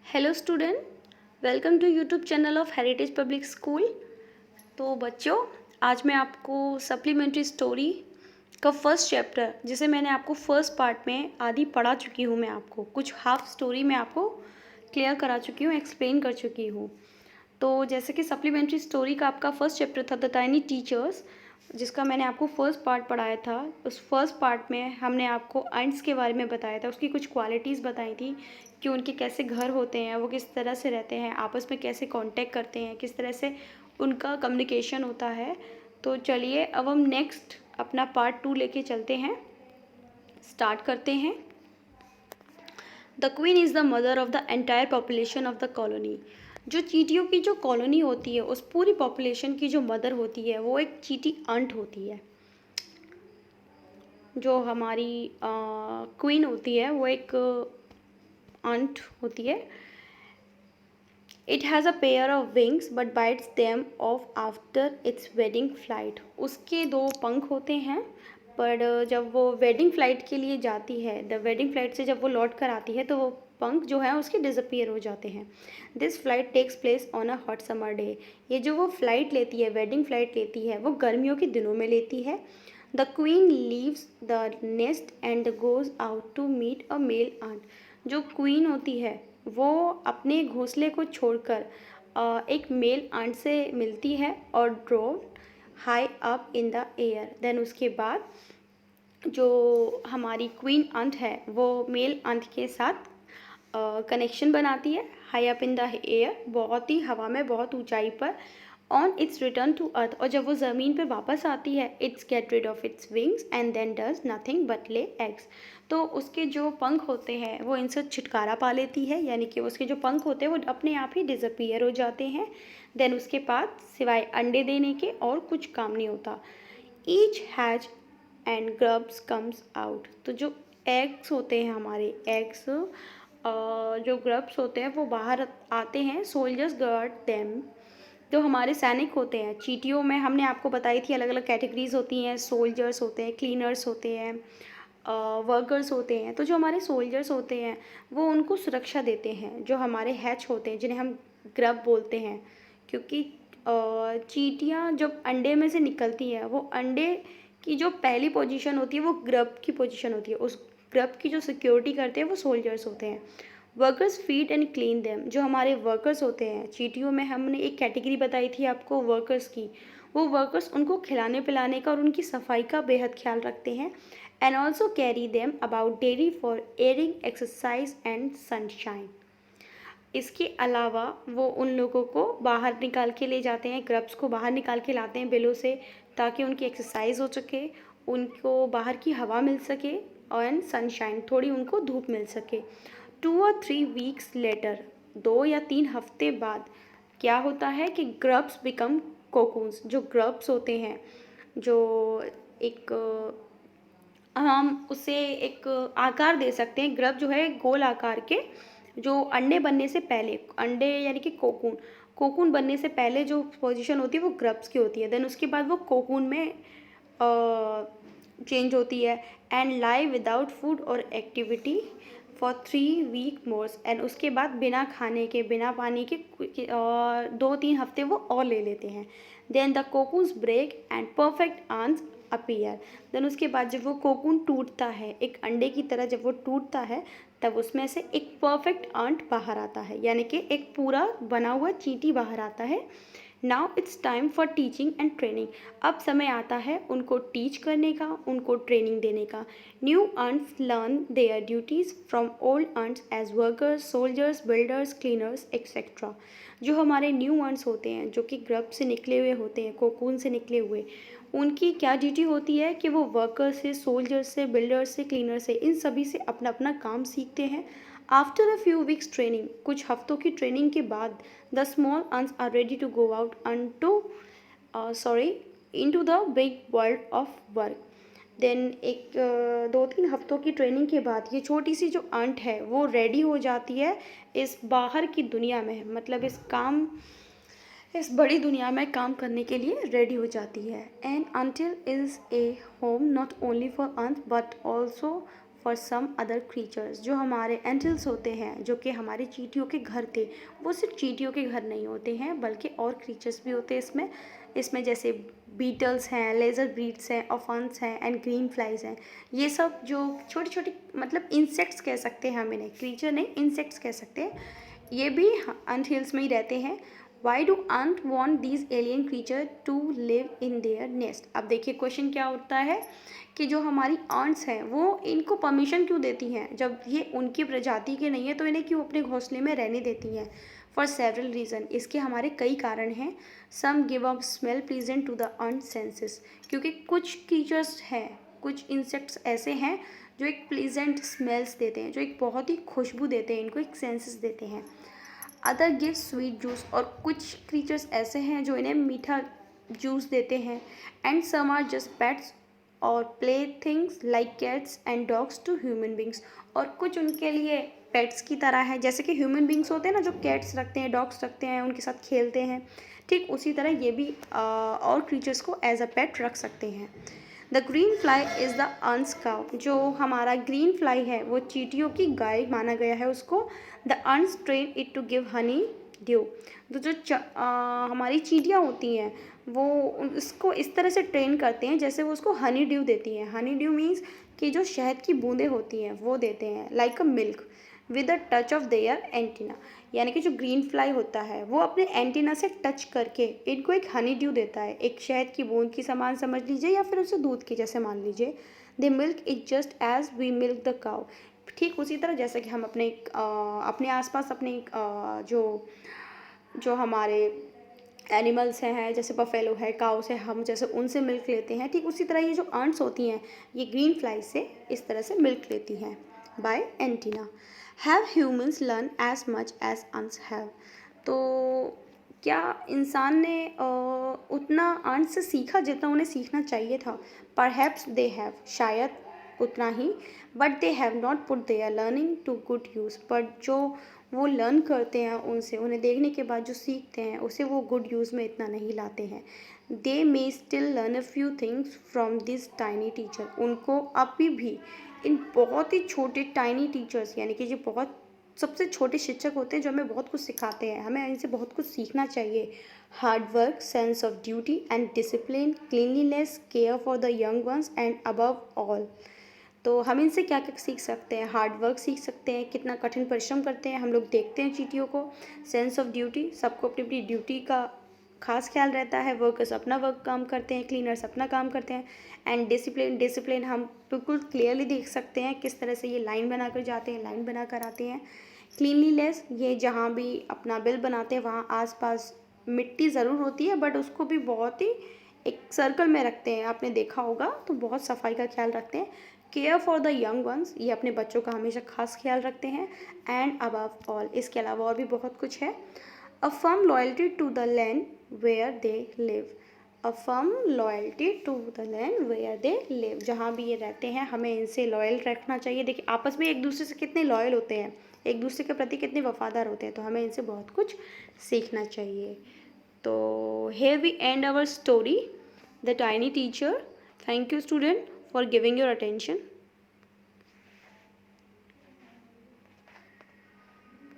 Hello student, welcome to YouTube channel of heritage public school. तो बच्चों, आज मैं आपको सप्लीमेंट्री स्टोरी का फर्स्ट चैप्टर, जिसे मैंने आपको फर्स्ट पार्ट में आधी पढ़ा चुकी हूँ, मैं आपको कुछ हाफ स्टोरी में आपको क्लियर करा चुकी हूँ, एक्सप्लेन कर चुकी हूँ। तो जैसे कि सप्लीमेंट्री स्टोरी का आपका फर्स्ट चैप्टर था द टाइनी टीचर्स, जिसका मैंने आपको फर्स्ट पार्ट पढ़ाया था। उस फर्स्ट पार्ट में हमने आपको अंट्स के बारे में बताया था, उसकी कुछ क्वालिटीज़ बताई थी कि उनके कैसे घर होते हैं, वो किस तरह से रहते हैं, आपस में कैसे कांटेक्ट करते हैं, किस तरह से उनका कम्युनिकेशन होता है। तो चलिए अब हम नेक्स्ट अपना पार्ट 2 लेके चलते हैं, स्टार्ट करते हैं। The queen is the mother of the entire population of the colony. जो चींटियों की जो कॉलोनी होती है, उस पूरी पॉपुलेशन की जो मदर होती है वो एक चींटी अंट होती है। जो हमारी क्वीन होती है वो एक अंट होती है। It has a pair of wings but bytes them of after it's wedding flight. उसके 2 पंख होते हैं, पर जब वो वेडिंग फ़्लाइट के लिए जाती है, द वेडिंग फ़्लाइट से जब वो लौट कर आती है तो वो पंख जो है उसके डिसअपीयर हो जाते हैं। This flight takes place on a hot summer day. ये जो वो फ़्लाइट लेती है, वेडिंग फ़्लाइट लेती है, वो गर्मियों के दिनों में लेती है। The queen leaves the nest and goes out to meet a male ant. जो क्वीन होती है वो अपने घोंसले को छोड़कर एक मेल आंट से मिलती है और drone high up in the air. Then उसके बाद जो हमारी क्वीन अंट है वो मेल अंट के साथ कनेक्शन बनाती है high up in the air, बहुत ही हवा में, बहुत ऊंचाई पर। On its return to earth, और जब वो ज़मीन पे वापस आती है, its get rid of its wings and then does nothing but lay eggs. तो उसके जो पंख होते हैं वो इनसे छुटकारा पा लेती है, यानी कि उसके जो पंख होते हैं वो अपने आप ही डिसअपीयर हो जाते हैं। देन उसके बाद सिवाय अंडे देने के और कुछ काम नहीं होता। Each has and grubs comes out. तो जो एग्स होते हैं, हमारे एग्स, जो ग्रब्स होते हैं वो बाहर आते हैं। Soldiers guard them. जो हमारे सैनिक होते हैं, चींटियों में हमने आपको बताई थी अलग अलग कैटेगरीज होती हैं। सोल्जर्स होते हैं, क्लीनर्स होते हैं, वर्कर्स होते हैं। तो जो हमारे सोल्जर्स होते हैं वो उनको सुरक्षा देते हैं। जो हमारे हैच होते हैं, जिन्हें हम ग्रब बोलते हैं, क्योंकि चींटियाँ जब अंडे में से निकलती हैं, वो अंडे की जो पहली पोजीशन होती है वो ग्रब की पोजीशन होती है। उस ग्रब की जो सिक्योरिटी करते हैं वो सोल्जर्स होते हैं। Workers feed and clean them. जो हमारे वर्कर्स होते हैं, चींटियों में हमने एक कैटेगरी बताई थी आपको वर्कर्स की। वो वर्कर्स उनको खिलाने पिलाने का और उनकी सफाई का बेहद ख्याल रखते हैं। And also carry them about daily for airing, exercise and sunshine. इसके अलावा वो उन लोगों को बाहर निकाल के ले जाते हैं, ग्रब्स को बाहर निकाल के लाते हैं बिलों से, ताकि उनकी एक्सरसाइज हो सके, उनको बाहर की हवा मिल सके और सनशाइन, थोड़ी उनको धूप मिल सके। 2 और 3 वीक्स लेटर, 2 या 3 हफ्ते बाद क्या होता है कि ग्रब्स बिकम कोकून्स। जो ग्रब्स होते हैं, जो एक हम उसे एक आकार दे सकते हैं। ग्रब जो है गोल आकार के, जो अंडे बनने से पहले, अंडे यानी कि कोकून, कोकून बनने से पहले जो पोजीशन होती है वो ग्रब्स की होती है। देन उसके बाद वो कोकून में चेंज होती है। एंड लाइव विदाउट फूड और activity for 3 week more. And उसके बाद बिना खाने के, बिना पानी के 2-3 हफ्ते वो और ले लेते हैं। Then the cocoons break and perfect ants appear. Then उसके बाद जब वो कोकून टूटता है, एक अंडे की तरह जब वो टूटता है, तब उसमें से एक परफेक्ट आंट बाहर आता है, यानी कि एक पूरा बना हुआ चींटी बाहर आता है। Now it's time for teaching and training. अब समय आता है उनको टीच करने का, उनको ट्रेनिंग देने का। New ants learn their duties from old ants as workers, soldiers, builders, cleaners etcetera. जो हमारे न्यू अंट्स होते हैं, जो कि ग्रब से निकले हुए होते हैं, कोकून से निकले हुए, उनकी क्या ड्यूटी होती है कि वो वर्कर से, सोल्जर से, बिल्डर से, क्लीनर से, इन सभी से अपना अपना काम सीखते हैं। After a few weeks training, कुछ हफ्तों की ट्रेनिंग के बाद, the small ants are ready to go out into the big world of work. Then एक 2-3 हफ्तों की ट्रेनिंग के बाद ये छोटी सी जो अंट है वो रेडी हो जाती है इस बाहर की दुनिया में, मतलब इस बड़ी दुनिया में काम करने के लिए रेडी हो जाती है। And anthill is a home not only for ant but also for some other creatures. जो हमारे एंटिल्स होते हैं, जो कि हमारे चींटियों के घर थे, वो सिर्फ चींटियों के घर नहीं होते हैं बल्कि और क्रीचर्स भी होते हैं इसमें। इसमें जैसे बीटल्स हैं, लेज़र ब्रीड्स हैं, ऑफन्स हैं एंड ग्रीन फ्लाइज हैं। ये सब जो छोटी छोटी मतलब इंसेक्ट्स कह सकते हैं हम इन्हें, क्रीचर नहीं इंसेक्ट्स कह सकते हैं, ये भी अंट हिल्स में ही रहते हैं। Why do ant want these alien creature to live in their nest. अब देखिए क्वेश्चन क्या होता है कि जो हमारी आंट्स हैं वो इनको परमिशन क्यों देती हैं, जब ये उनकी प्रजाति के नहीं है तो इन्हें क्यों अपने घोंसले में रहने देती हैं। फॉर सेवरल रीज़न, इसके हमारे कई कारण हैं। Some give a smell pleasant to the ant senses, क्योंकि कुछ क्रीचर्स हैं, कुछ इंसेक्ट्स ऐसे हैं जो एक प्लीजेंट स्मेल्स देते हैं, जो एक बहुत ही खुशबू देते हैं, इनको एक सेंसेस देते हैं। अदर गिव स्वीट जूस, और कुछ क्रीचर्स ऐसे हैं जो इन्हें मीठा जूस देते हैं। And some are just pets और play things like cats and dogs to human beings, और कुछ उनके लिए पेट्स की तरह है, जैसे कि ह्यूमन बींग्स होते हैं ना, जो कैट्स रखते हैं, डॉग्स रखते हैं, उनके साथ खेलते हैं, ठीक उसी तरह ये भी और क्रीचर्स को एज अ पेट रख सकते हैं। The green fly is the अंस काउ, जो हमारा ग्रीन फ्लाई है वो चींटियों की गाय माना गया है उसको। The ants train it to give honeydew, तो जो हमारी चींटियाँ होती हैं वो उसको इस तरह से ट्रेन करते हैं जैसे वो उसको हनी ड्यू देती हैं। हनी ड्यू मीन्स कि जो शहद की बूंदें होती हैं वो देते हैं, like a milk with a touch of their antenna, यानी कि जो ग्रीन फ्लाई होता है वो अपने एंटीना से टच करके इनको एक हनी ड्यू देता है, एक शहद की बूंद की समान समझ लीजिए या फिर उसे दूध की जैसे मान लीजिए। They milk it just as we milk the cow, ठीक उसी तरह जैसे कि हम अपने आसपास अपने जो हमारे एनिमल्स हैं, जैसे बफेलो है, काउस है, हम जैसे उनसे मिल्क लेते हैं, ठीक उसी तरह ये जो आंट्स होती हैं ये ग्रीन फ्लाई से इस तरह से मिल्क लेती हैं by antenna. Have humans learn as much as ants have, तो क्या इंसान ने उतना आंट से सीखा जितना उन्हें सीखना चाहिए था। परहैप्स दे हैव, शायद उतना ही, but they have not put their learning to good use, but जो वो लर्न करते हैं उनसे, उन्हें देखने के बाद जो सीखते हैं उसे वो गुड यूज़ में इतना नहीं लाते हैं। They may still learn a few things from this tiny teacher, उनको अभी भी इन बहुत ही छोटे टाइनी टीचर्स, यानी कि जो बहुत सबसे छोटे शिक्षक होते हैं जो हमें बहुत कुछ सिखाते हैं, हमें इनसे बहुत कुछ सीखना चाहिए। Hard work, sense of duty and discipline, cleanliness, care for the young ones and above all, तो हम इनसे क्या क्या सीख सकते हैं। हार्ड वर्क सीख सकते हैं, कितना कठिन परिश्रम करते हैं हम लोग देखते हैं चींटियों को। सेंस ऑफ ड्यूटी, सबको अपनी अपनी ड्यूटी का खास ख्याल रहता है। वर्कर्स अपना वर्क काम करते हैं, क्लीनर्स अपना काम करते हैं। एंड डिसिप्लिन, डिसिप्लिन हम बिल्कुल क्लियरली देख सकते हैं किस तरह से ये लाइन बनाकर जाते हैं, लाइन बनाकर आते हैं। क्लीनलीनेस, ये जहाँ भी अपना बिल बनाते हैं वहाँ आसपास मिट्टी ज़रूर होती है बट उसको भी बहुत ही एक सर्कल में रखते हैं, आपने देखा होगा, तो बहुत सफाई का ख्याल रखते हैं। Care for the young ones, ये अपने बच्चों का हमेशा खास ख्याल रखते हैं। एंड अबव ऑल, इसके अलावा और भी बहुत कुछ है। A firm loyalty to the land where they live, a firm loyalty to the land where they live, जहाँ भी ये रहते हैं हमें इनसे लॉयल रखना चाहिए। देखिए आपस में एक दूसरे से कितने लॉयल होते हैं, एक दूसरे के प्रति कितने वफादार होते हैं, तो हमें इनसे बहुत कुछ सीखना चाहिए। तो here we end our story, The Tiny Teacher. Thank you student for giving your attention.